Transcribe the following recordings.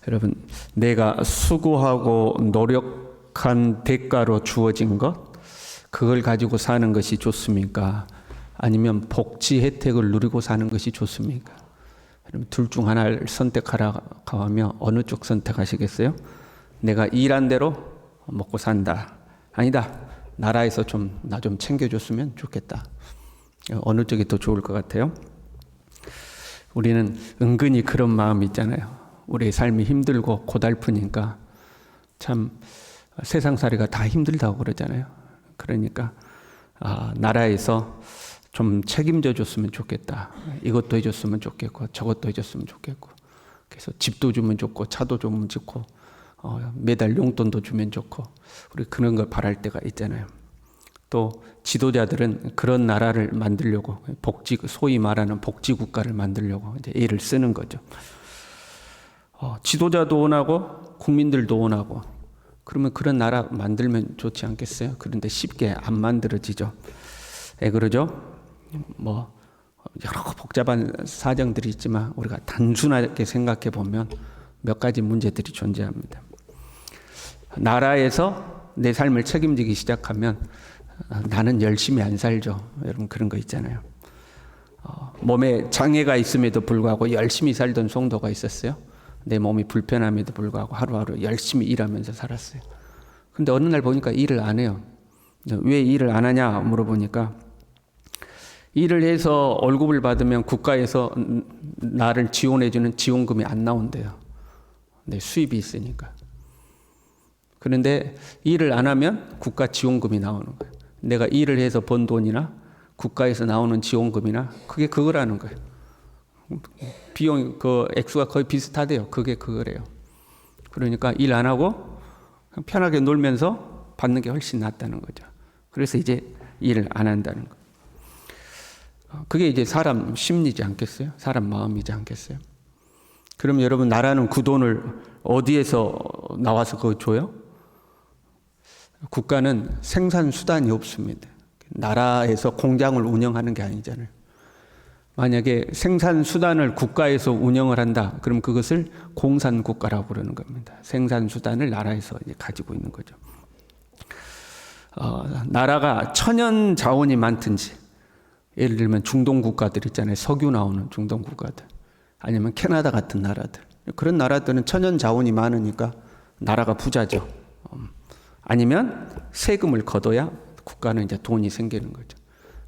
여러분, 내가 수고하고 노력한 대가로 주어진 것, 그걸 가지고 사는 것이 좋습니까? 아니면 복지 혜택을 누리고 사는 것이 좋습니까? 여러분, 둘 중 하나를 선택하라고 하면 어느 쪽 선택하시겠어요? 내가 일한 대로 먹고 산다. 아니다. 나라에서 나 좀 챙겨줬으면 좋겠다. 어느 쪽이 더 좋을 것 같아요? 우리는 은근히 그런 마음이 있잖아요. 우리의 삶이 힘들고 고달프니까 참 세상살이가 다 힘들다고 그러잖아요. 그러니까 나라에서 좀 책임져 줬으면 좋겠다. 이것도 해줬으면 좋겠고 저것도 해줬으면 좋겠고, 그래서 집도 주면 좋고 차도 주면 좋고 매달 용돈도 주면 좋고, 우리 그런 걸 바랄 때가 있잖아요. 또 지도자들은 그런 나라를 만들려고 소위 말하는 복지국가를 만들려고 이제 애를 쓰는 거죠. 지도자도 원하고 국민들도 원하고, 그러면 그런 나라 만들면 좋지 않겠어요? 그런데 쉽게 안 만들어지죠. 왜 그러죠? 여러 복잡한 사정들이 있지만 우리가 단순하게 생각해 보면 몇 가지 문제들이 존재합니다. 나라에서 내 삶을 책임지기 시작하면 나는 열심히 안 살죠. 여러분, 그런 거 있잖아요. 몸에 장애가 있음에도 불구하고 열심히 살던 성도가 있었어요. 내 몸이 불편함에도 불구하고 하루하루 열심히 일하면서 살았어요. 근데 어느 날 보니까 일을 안 해요. 왜 일을 안 하냐 물어보니까, 일을 해서 월급을 받으면 국가에서 나를 지원해주는 지원금이 안 나온대요. 내 수입이 있으니까. 그런데 일을 안 하면 국가 지원금이 나오는 거예요. 내가 일을 해서 번 돈이나 국가에서 나오는 지원금이나 그게 그거라는 거예요. 비용 액수가 거의 비슷하대요. 그게 그거래요. 그러니까 일 안 하고 편하게 놀면서 받는 게 훨씬 낫다는 거죠. 그래서 이제 일을 안 한다는 거. 그게 이제 사람 심리지 않겠어요? 사람 마음이지 않겠어요? 그럼 여러분, 나라는 그 돈을 어디에서 나와서 그거 줘요? 국가는 생산 수단이 없습니다. 나라에서 공장을 운영하는 게 아니잖아요. 만약에 생산 수단을 국가에서 운영을 한다, 그럼 그것을 공산국가라고 그러는 겁니다. 생산 수단을 나라에서 이제 가지고 있는 거죠. 나라가 천연 자원이 많든지, 예를 들면 중동 국가들 있잖아요. 석유 나오는 중동 국가들, 아니면 캐나다 같은 나라들, 그런 나라들은 천연 자원이 많으니까 나라가 부자죠. 아니면 세금을 걷어야 국가는 이제 돈이 생기는 거죠.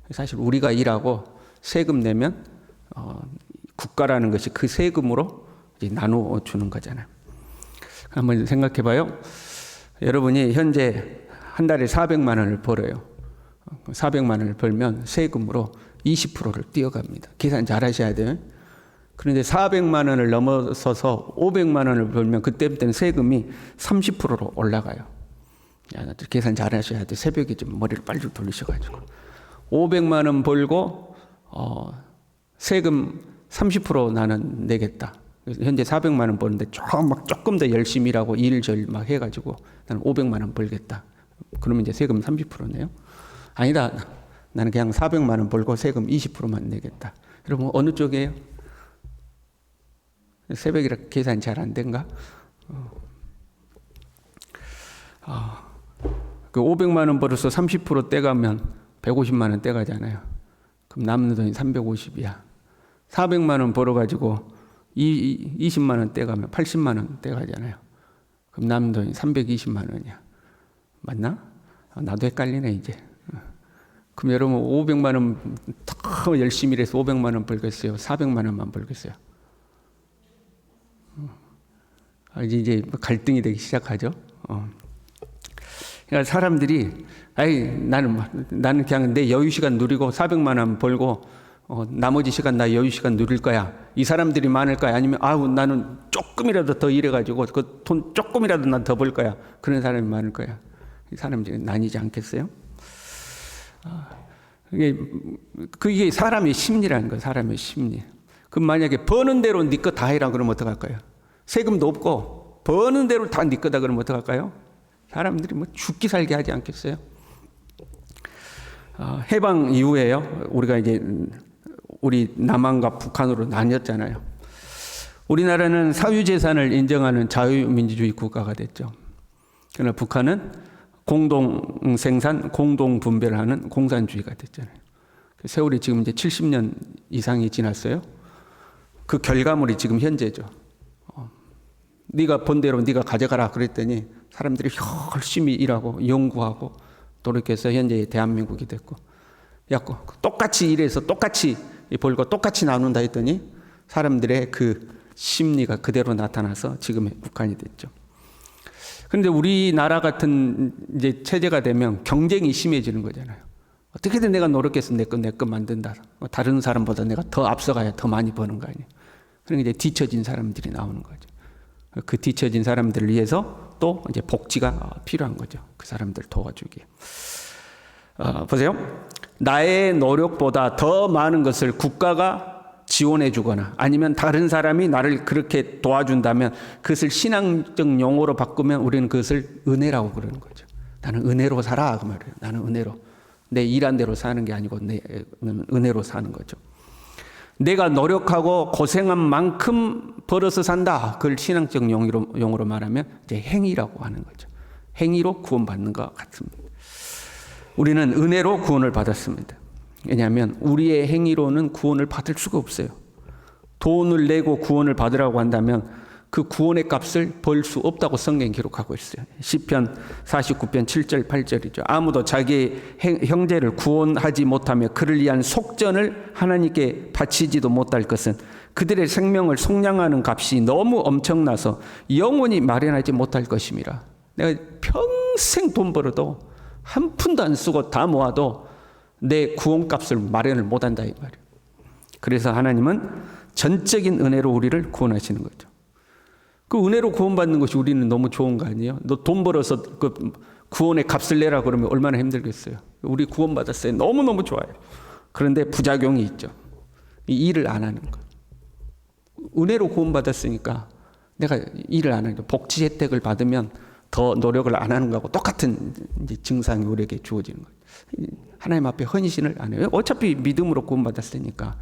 사실 우리가 일하고 세금 내면 국가라는 것이 그 세금으로 이제 나누어 주는 거잖아요. 한번 생각해 봐요. 여러분이 현재 한 달에 400만 원을 벌어요. 400만 원을 벌면 세금으로 20%를 띄어갑니다. 계산 잘 하셔야 돼요. 그런데 400만 원을 넘어서서 500만 원을 벌면 그때부터는 세금이 30%로 올라가요. 계산 잘 하셔야 돼요. 새벽에 좀 머리를 빨리 돌리셔가지고. 500만 원 벌고 세금 30% 나는 내겠다. 그래서 현재 400만 원 버는데 조금 더 열심히 일하고 일절 막 해가지고 나는 500만 원 벌겠다. 그러면 이제 세금 30%네요. 아니다. 나는 그냥 400만 원 벌고 세금 20%만 내겠다. 여러분, 어느 쪽이에요? 새벽이라 계산이 잘 안 된가? 그 500만 원 벌어서 30% 떼가면 150만 원 떼가잖아요. 그럼 남는 돈이 350이야. 400만 원 벌어가지고 20만 원 떼가면 80만 원 떼가잖아요. 그럼 남는 돈이 320만 원이야. 맞나? 나도 헷갈리네 이제. 그럼 여러분, 500만 원 더 열심히 일해서 500만 원 벌겠어요? 400만 원만 벌겠어요? 이제 갈등이 되기 시작하죠. 그러니까 사람들이 나는 그냥 내 여유 시간 누리고 400만 원 벌고 나머지 시간 나 여유 시간 누릴 거야. 이 사람들이 많을까요? 아니면 나는 조금이라도 더 일해가지고 그 돈 조금이라도 난 더 벌 거야. 그런 사람이 많을 거야. 이 사람들이 나뉘지 않겠어요? 그게 사람의 심리라는 거예요. 사람의 심리. 그럼 만약에 버는 대로 네 거 다 해라 그러면 어떡할까요? 세금도 없고 버는 대로 다 네 거다 그러면 어떡할까요? 사람들이 죽기 살기 하지 않겠어요? 해방 이후에요. 우리가 이제 우리 남한과 북한으로 나뉘었잖아요. 우리나라는 사유재산을 인정하는 자유민주주의 국가가 됐죠. 그러나 북한은 공동생산, 공동분배를 하는 공산주의가 됐잖아요. 세월이 지금 이제 70년 이상이 지났어요. 그 결과물이 지금 현재죠. 네가 번 대로 네가 가져가라 그랬더니 사람들이 열심히 일하고 연구하고 노력해서 현재 대한민국이 됐고, 야, 똑같이 일해서 똑같이 벌고 똑같이 나눈다 했더니 사람들의 그 심리가 그대로 나타나서 지금의 북한이 됐죠. 그런데 우리나라 같은 이제 체제가 되면 경쟁이 심해지는 거잖아요. 어떻게든 내가 노력해서 내 거 만든다. 다른 사람보다 내가 더 앞서가야 더 많이 버는 거 아니에요. 그러니까 이제 뒤처진 사람들이 나오는 거죠. 그 뒤처진 사람들을 위해서 또 이제 복지가 필요한 거죠. 그 사람들 도와주기. 보세요. 나의 노력보다 더 많은 것을 국가가 지원해 주거나 아니면 다른 사람이 나를 그렇게 도와준다면 그것을 신앙적 용어로 바꾸면 우리는 그것을 은혜라고 그러는 거죠. 나는 은혜로 살아 그 말이에요. 나는 은혜로. 내 일한 대로 사는 게 아니고 내 은혜로 사는 거죠. 내가 노력하고 고생한 만큼 벌어서 산다. 그걸 신앙적 용어로 말하면 이제 행위라고 하는 거죠. 행위로 구원받는 것 같습니다. 우리는 은혜로 구원을 받았습니다. 왜냐하면 우리의 행위로는 구원을 받을 수가 없어요. 돈을 내고 구원을 받으라고 한다면 그 구원의 값을 벌 수 없다고 성경이 기록하고 있어요. 시편 49편 7절 8절이죠. 아무도 자기 형제를 구원하지 못하며 그를 위한 속전을 하나님께 바치지도 못할 것은 그들의 생명을 속량하는 값이 너무 엄청나서 영원히 마련하지 못할 것임이라. 내가 평생 돈 벌어도 한 푼도 안 쓰고 다 모아도 내 구원값을 마련을 못한다 이 말이에요. 그래서 하나님은 전적인 은혜로 우리를 구원하시는 거죠. 그 은혜로 구원받는 것이 우리는 너무 좋은 거 아니에요? 너 돈 벌어서 그 구원의 값을 내라 그러면 얼마나 힘들겠어요. 우리 구원받았어요. 너무너무 좋아요. 그런데 부작용이 있죠. 이 일을 안 하는 거. 은혜로 구원받았으니까 내가 일을 안 하는 거. 복지 혜택을 받으면 더 노력을 안 하는 거하고 똑같은 이제 증상이 우리에게 주어지는 거예요. 하나님 앞에 헌신을 안 해요. 어차피 믿음으로 구원받았으니까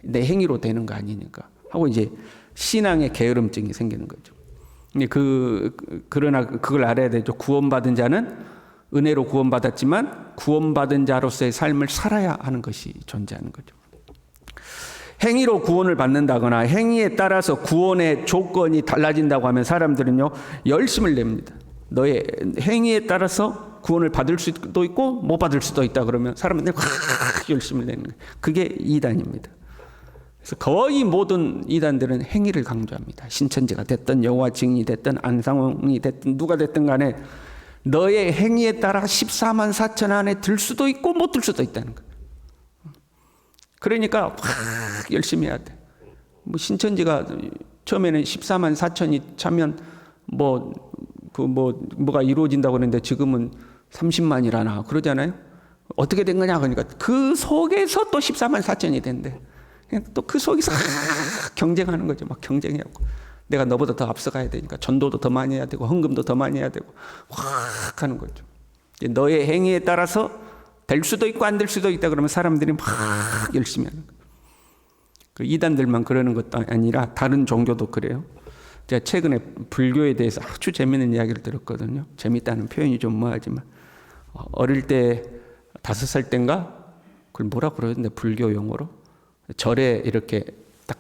내 행위로 되는 거 아니니까 하고 이제 신앙의 게으름증이 생기는 거죠. 그러나 그걸 알아야 되죠. 구원받은 자는 은혜로 구원받았지만 구원받은 자로서의 삶을 살아야 하는 것이 존재하는 거죠. 행위로 구원을 받는다거나 행위에 따라서 구원의 조건이 달라진다고 하면 사람들은요 열심을 냅니다. 너의 행위에 따라서 구원을 받을 수도 있고 못 받을 수도 있다 그러면 사람들이 열심을 내는 거예요. 그게 이단입니다. 그래서 거의 모든 이단들은 행위를 강조합니다. 신천지가 됐든 여호와 증인이 됐든 안상홍이 됐든 누가 됐든 간에 너의 행위에 따라 14만 4천 안에 들 수도 있고 못 들 수도 있다는 거예요. 그러니까 열심히 해야 돼. 뭐 신천지가 처음에는 14만 4천이 차면 뭐가 이루어진다고 그러는데 지금은 30만이라나 그러잖아요. 어떻게 된 거냐 그러니까 그 속에서 또 14만 4천이 된대. 또 그 속에서 경쟁하는 거죠. 막 경쟁하고 내가 너보다 더 앞서가야 되니까 전도도 더 많이 해야 되고 헌금도 더 많이 해야 되고 확 하는 거죠. 너의 행위에 따라서 될 수도 있고 안 될 수도 있다 그러면 사람들이 막 열심히 하는 거예요. 그 이단들만 그러는 것도 아니라 다른 종교도 그래요. 제가 최근에 불교에 대해서 아주 재미있는 이야기를 들었거든요. 재밌다는 표현이 좀 뭐하지만 어릴 때 5살 땐가 그걸 뭐라 그러는데 불교 용어로 절에 이렇게 딱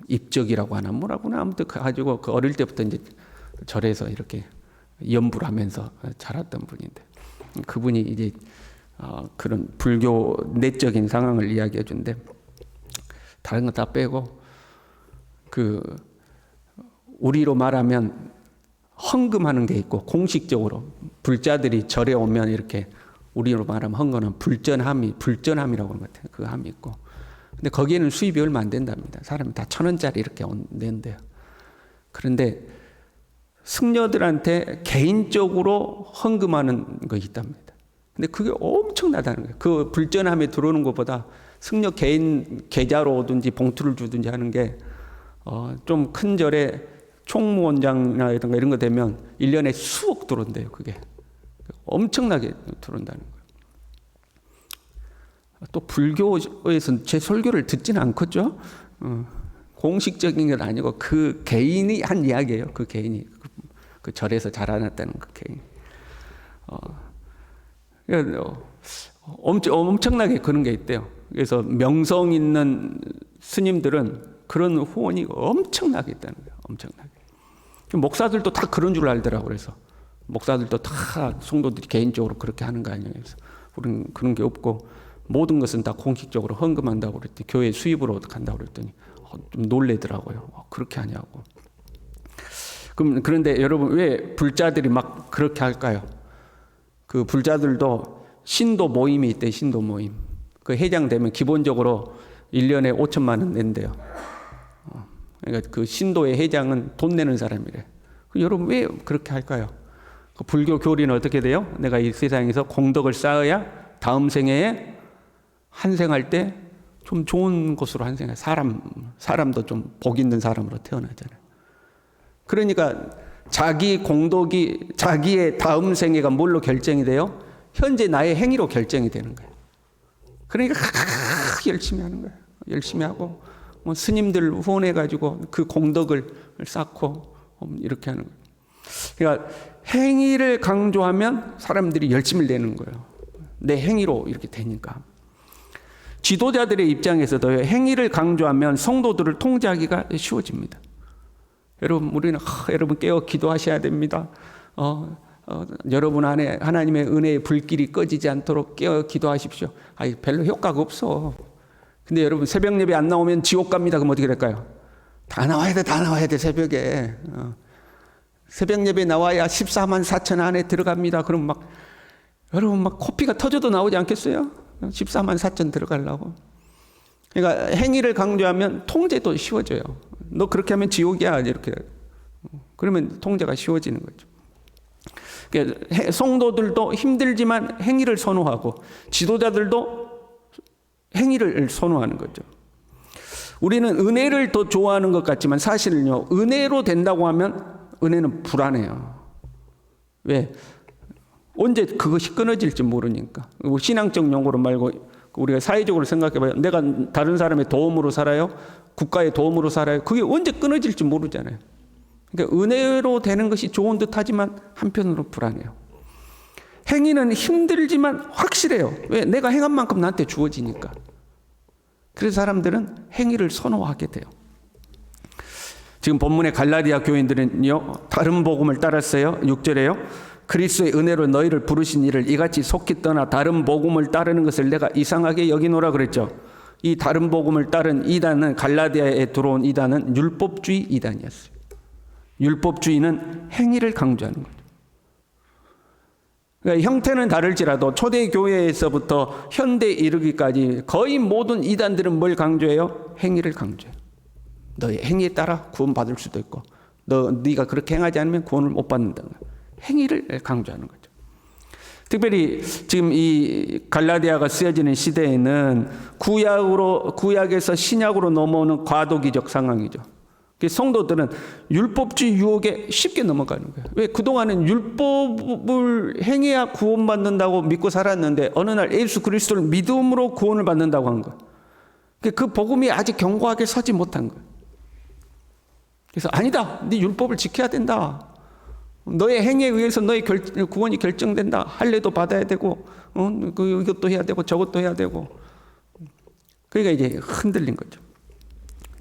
입적이라고 하나 뭐라고나 아무튼 가지고 그 어릴 때부터 이제 절에서 이렇게 연불 하면서 자랐던 분인데 그분이 이제 그런 불교 내적인 상황을 이야기해 준데 다른 거 다 빼고 그 우리로 말하면 헌금하는 게 있고 공식적으로 불자들이 절에 오면 이렇게 우리로 말하면 헌금은 불전함이라고 하는 것 같아요. 그 함이 있고. 근데 거기에는 수입이 얼마 안 된답니다. 사람이 다 1,000원짜리 이렇게 낸대요. 그런데 승려들한테 개인적으로 헌금하는 거 있답니다. 근데 그게 엄청나다는 거예요. 그 불전함에 들어오는 것보다 승려 개인 계좌로 오든지 봉투를 주든지 하는 게 좀 큰 절에 총무원장이라든가 이런 거 되면 1년에 수억 들어온대요. 그게. 엄청나게 들어온다는 거예요. 또 불교에서는 제 설교를 듣지는 않겠죠. 공식적인 건 아니고 그 개인이 한 이야기예요. 그 개인이 그 절에서 자라났다는 그 개인. 엄청나게 그런 게 있대요. 그래서 명성 있는 스님들은 그런 후원이 엄청나게 있다는 거예요. 엄청나게. 목사들도 다 그런 줄 알더라고요. 그래서 목사들도 다 성도들이 개인적으로 그렇게 하는 거 아니에요. 그래서 우리는 그런 게 없고 모든 것은 다 공식적으로 헌금한다고 그랬더니 교회 수입으로 간다고 그랬더니 좀 놀래더라고요. 그렇게 하냐고. 그런데 여러분 왜 불자들이 막 그렇게 할까요? 그 불자들도 신도 모임이 있대요. 신도 모임. 그 회장되면 기본적으로 1년에 5천만 원 낸대요. 그러니까 그 신도의 회장은 돈 내는 사람이래. 여러분 왜 그렇게 할까요? 그 불교 교리는 어떻게 돼요? 내가 이 세상에서 공덕을 쌓아야 다음 생애에 한생할 때 좀 좋은 곳으로 한생해. 사람도 좀 복 있는 사람으로 태어나잖아요. 그러니까 자기 공덕이 자기의 다음 생애가 뭘로 결정이 돼요? 현재 나의 행위로 결정이 되는 거예요. 그러니까 열심히 하는 거예요. 열심히 하고 뭐 스님들 후원해가지고 그 공덕을 쌓고 이렇게 하는 거예요. 그러니까 행위를 강조하면 사람들이 열심히 내는 거예요. 내 행위로 이렇게 되니까. 지도자들의 입장에서도 행위를 강조하면 성도들을 통제하기가 쉬워집니다. 여러분 우리는 여러분 깨어 기도하셔야 됩니다. 여러분 안에 하나님의 은혜의 불길이 꺼지지 않도록 깨어 기도하십시오. 별로 효과가 없어. 근데 여러분 새벽 예배 안 나오면 지옥 갑니다. 그럼 어떻게 될까요? 다 나와야 돼 새벽에. 새벽 예배 나와야 14만 4천 안에 들어갑니다. 그럼 여러분 코피가 터져도 나오지 않겠어요? 14만 4천 들어가려고. 그러니까 행위를 강조하면 통제도 쉬워져요. 너 그렇게 하면 지옥이야 이렇게. 그러면 통제가 쉬워지는 거죠. 그러니까 성도들도 힘들지만 행위를 선호하고 지도자들도 행위를 선호하는 거죠. 우리는 은혜를 더 좋아하는 것 같지만 사실은요, 은혜로 된다고 하면 은혜는 불안해요. 왜? 언제 그것이 끊어질지 모르니까. 신앙적 용어로 말고 우리가 사회적으로 생각해봐요. 내가 다른 사람의 도움으로 살아요? 국가의 도움으로 살아요? 그게 언제 끊어질지 모르잖아요. 그러니까 은혜로 되는 것이 좋은 듯 하지만 한편으로 불안해요. 행위는 힘들지만 확실해요. 왜? 내가 행한 만큼 나한테 주어지니까. 그래서 사람들은 행위를 선호하게 돼요. 지금 본문의 갈라디아 교인들은요, 다른 복음을 따랐어요. 6절에요. 그리스도의 은혜로 너희를 부르신 이를 이같이 속히 떠나 다른 복음을 따르는 것을 내가 이상하게 여기노라 그랬죠. 이 다른 복음을 따른 이단은, 갈라디아에 들어온 이단은 율법주의 이단이었어요. 율법주의는 행위를 강조하는 거죠. 그러니까 형태는 다를지라도 초대교회에서부터 현대에 이르기까지 거의 모든 이단들은 뭘 강조해요? 행위를 강조해요. 너의 행위에 따라 구원받을 수도 있고 네가 그렇게 행하지 않으면 구원을 못 받는다. 행위를 강조하는 거죠. 특별히 지금 이 갈라디아가 쓰여지는 시대에는 구약에서 신약으로 넘어오는 과도기적 상황이죠. 성도들은 율법주의 유혹에 쉽게 넘어가는 거예요. 왜? 그동안은 율법을 행해야 구원받는다고 믿고 살았는데 어느 날 예수 그리스도를 믿음으로 구원을 받는다고 한 거예요. 그 복음이 아직 견고하게 서지 못한 거예요. 그래서 아니다. 네 율법을 지켜야 된다. 너의 행위에 의해서 너의 구원이 결정된다. 할례도 받아야 되고 이것도 해야 되고 저것도 해야 되고. 그러니까 이제 흔들린 거죠.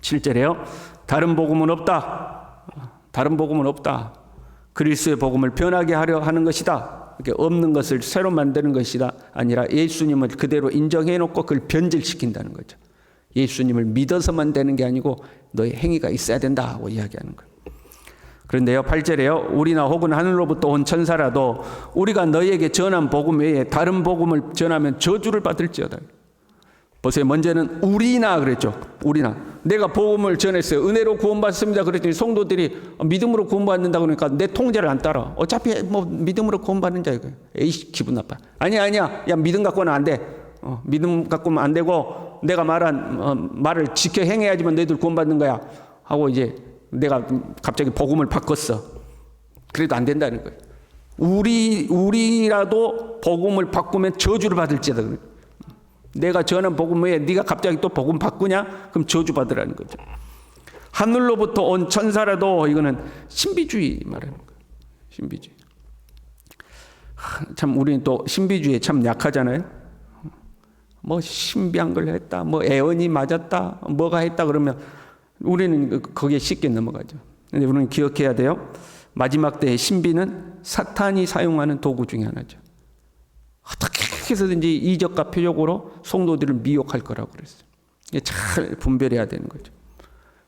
7절에요. 다른 복음은 없다. 다른 복음은 없다. 그리스도의 복음을 변하게 하려 하는 것이다. 이렇게 없는 것을 새로 만드는 것이다. 아니라 예수님을 그대로 인정해놓고 그걸 변질시킨다는 거죠. 예수님을 믿어서만 되는 게 아니고 너의 행위가 있어야 된다고 이야기하는 거예요. 그런데요, 8절에요. 우리나 혹은 하늘로부터 온 천사라도 우리가 너희에게 전한 복음 외에 다른 복음을 전하면 저주를 받을지어다. 보세요. 먼저는 우리나 그랬죠. 우리나. 내가 복음을 전했어요. 은혜로 구원받습니다. 그랬더니 성도들이 믿음으로 구원받는다 그러니까 내 통제를 안 따라. 어차피 믿음으로 구원받는 자 이거예요. 에이씨, 기분 나빠. 아니야. 야, 믿음 갖고는 안 돼. 믿음 갖고는 안 되고 내가 말한 말을 지켜 행해야지만 너희들 구원받는 거야. 하고 이제 내가 갑자기 복음을 바꿨어. 그래도 안 된다는 거예요. 우리라도 복음을 바꾸면 저주를 받을지다. 내가 전한 복음 외에 네가 갑자기 또 복음 바꾸냐? 그럼 저주 받으라는 거죠. 하늘로부터 온 천사라도 이거는 신비주의 말하는 거예요. 신비주의. 참 우리는 또 신비주의에 참 약하잖아요. 뭐 신비한 걸 했다, 뭐 애언이 맞았다, 뭐가 했다 그러면 우리는 거기에 쉽게 넘어가죠. 근데 우리는 기억해야 돼요. 마지막 때의 신비는 사탄이 사용하는 도구 중에 하나죠. 어떻게 해서든지 이적과 표적으로 성도들을 미혹할 거라고 그랬어요. 이게 잘 분별해야 되는 거죠.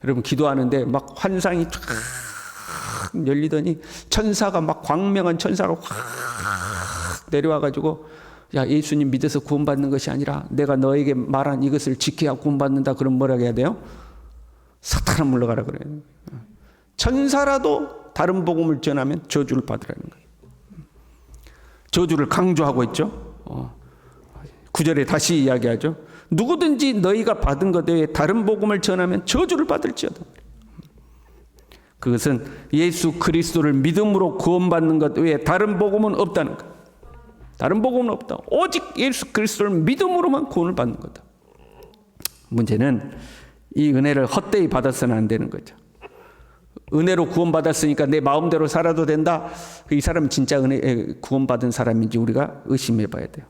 여러분 기도하는데 막 환상이 쫙 열리더니 천사가 막 광명한 천사가 확 내려와가지고 야 예수님 믿어서 구원받는 것이 아니라 내가 너에게 말한 이것을 지켜야 구원받는다. 그럼 뭐라고 해야 돼요? 사탄아 물러가라 그래요. 천사라도 다른 복음을 전하면 저주를 받으라는 거예요. 저주를 강조하고 있죠. 9절에 다시 이야기하죠. 누구든지 너희가 받은 것 외에 다른 복음을 전하면 저주를 받을지어다. 그것은 예수 그리스도를 믿음으로 구원받는 것 외에 다른 복음은 없다는 거예요. 다른 복음은 없다. 오직 예수 그리스도를 믿음으로만 구원을 받는 거다. 문제는 이 은혜를 헛되이 받아서는 안 되는 거죠. 은혜로 구원받았으니까 내 마음대로 살아도 된다. 이 사람은 진짜 은혜 구원받은 사람인지 우리가 의심해 봐야 돼요.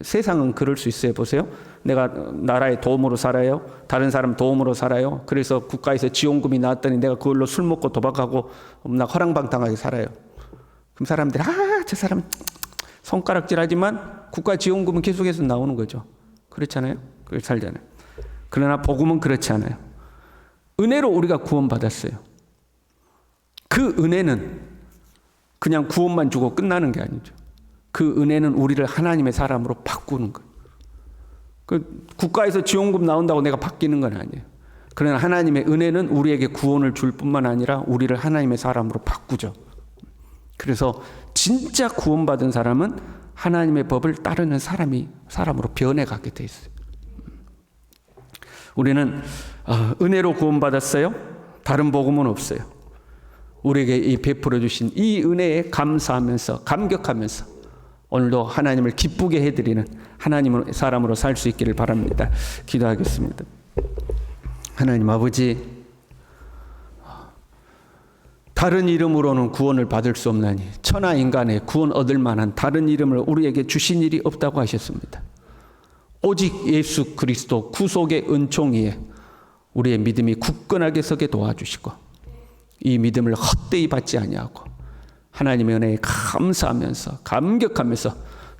세상은 그럴 수 있어요. 보세요. 내가 나라의 도움으로 살아요. 다른 사람 도움으로 살아요. 그래서 국가에서 지원금이 나왔더니 내가 그걸로 술 먹고 도박하고 나 허랑방탕하게 살아요. 그럼 사람들이 저 사람 손가락질하지만 국가 지원금은 계속해서 나오는 거죠. 그렇잖아요. 그걸 살잖아요. 그러나 복음은 그렇지 않아요. 은혜로 우리가 구원받았어요. 그 은혜는 그냥 구원만 주고 끝나는 게 아니죠. 그 은혜는 우리를 하나님의 사람으로 바꾸는 거예요. 그 국가에서 지원금 나온다고 내가 바뀌는 건 아니에요. 그러나 하나님의 은혜는 우리에게 구원을 줄 뿐만 아니라 우리를 하나님의 사람으로 바꾸죠. 그래서 진짜 구원받은 사람은 하나님의 법을 따르는 사람으로 변해가게 돼 있어요. 우리는 은혜로 구원받았어요. 다른 복음은 없어요. 우리에게 이 베풀어 주신 이 은혜에 감사하면서 감격하면서 오늘도 하나님을 기쁘게 해드리는 하나님의 사람으로 살 수 있기를 바랍니다. 기도하겠습니다. 하나님 아버지, 다른 이름으로는 구원을 받을 수 없나니 천하 인간의 구원 얻을 만한 다른 이름을 우리에게 주신 일이 없다고 하셨습니다. 오직 예수 그리스도 구속의 은총 위에 우리의 믿음이 굳건하게 서게 도와주시고 이 믿음을 헛되이 받지 아니하고 하나님의 은혜에 감사하면서 감격하면서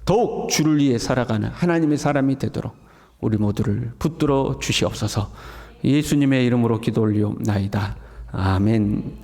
더욱 주를 위해 살아가는 하나님의 사람이 되도록 우리 모두를 붙들어 주시옵소서. 예수님의 이름으로 기도 올리옵나이다. 아멘.